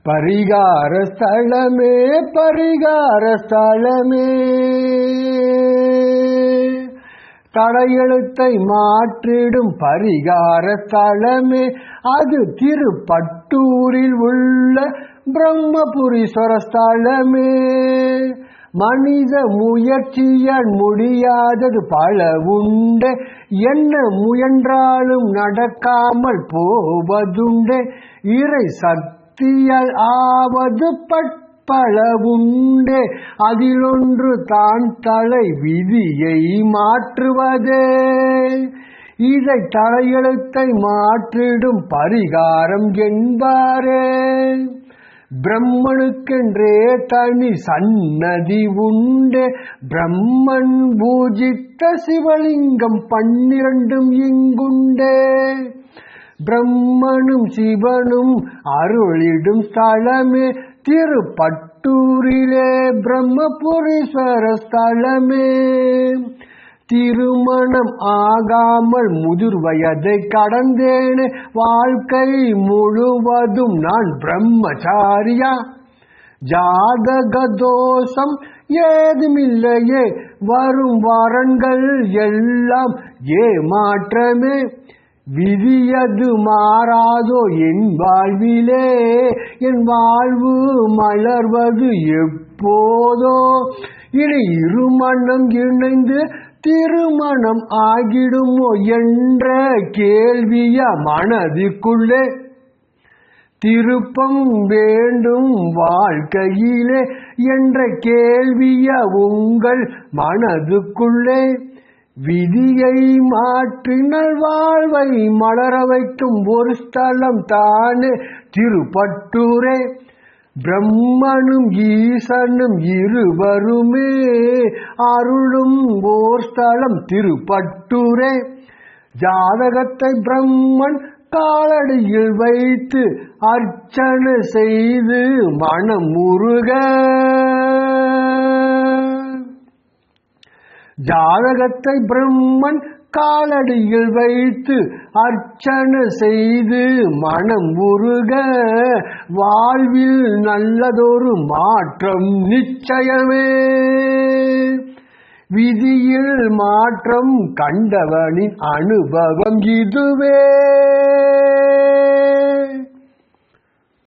பரிகார ஸ்தலமே பரிகார ஸ்தலமே, தடையெழுத்தை மாற்றிடும் பரிகார ஸ்தலமே, அது திருப்பட்டூரில் உள்ள பிரம்மபுரீஸ்வர ஸ்தலமே. மனித முயற்சியால் முடியாதது பல உண்டு, என்ன முயன்றாலும் நடக்காமல் போவதுண்டு. இறை சக்தியால் ஆவது பல உண்டு, அதிலொன்று தான் தலை விதியை மாற்றுவதே. இதை தலையெழுத்தை மாற்றிடும் பரிகாரம் என்பாரே. பிரம்மனுக்கென்றே தனி சன்னதி உண்டு, பிரம்மன் பூஜித்த சிவலிங்கம் 12 இங்குண்டே. பிரம்மனும் சிவனும் அருளிடும் ஸ்தலமே திருப்பட்டூரிலே பிரம்மபுரீஸ்வர ஸ்தலமே. திருமணம் ஆகாமல் முதிர் வயதை கடந்தேனே, வாழ்க்கை முழுவதும் நான் பிரம்மச்சாரியா. ஜாதக தோஷம் ஏதுமில்லையே, வரும் வரன்கள் எல்லாம் ஏமாற்றமே. விதியது மாறாதோ என் வாழ்விலே, என் வாழ்வு மலர்வது எப்போதோ. இனி இருமணம் இணைந்து திருமணம் ஆகிடுமோ என்ற கேள்விய மனதிற்குள்ளே. திருப்பம் வேண்டும் வாழ்க்கையிலே என்ற கேள்விய உங்கள் மனதுக்குள்ளே. விதியை மாற்றினால் வாழ்வை மலர வைக்கும் ஒரு ஸ்தலம் தானே திருப்பட்டூரே. பிரம்மனும் ஈசனும் இருவருமே அருளும் ஓர் ஸ்தலம் திருப்பட்டூரே. ஜாதகத்தை பிரம்மன் காலடியில் வைத்து அர்ச்சனை செய்து மனம் முருக. ஜாதகத்தை பிரம்மன் காலடியில் வைத்து அர்ச்சனை செய்து மனம் உருக, வாழ்வில் நல்லதொரு மாற்றம் நிச்சயமே. விதியில் மாற்றம் கண்டவனின் அனுபவம் இதுவே.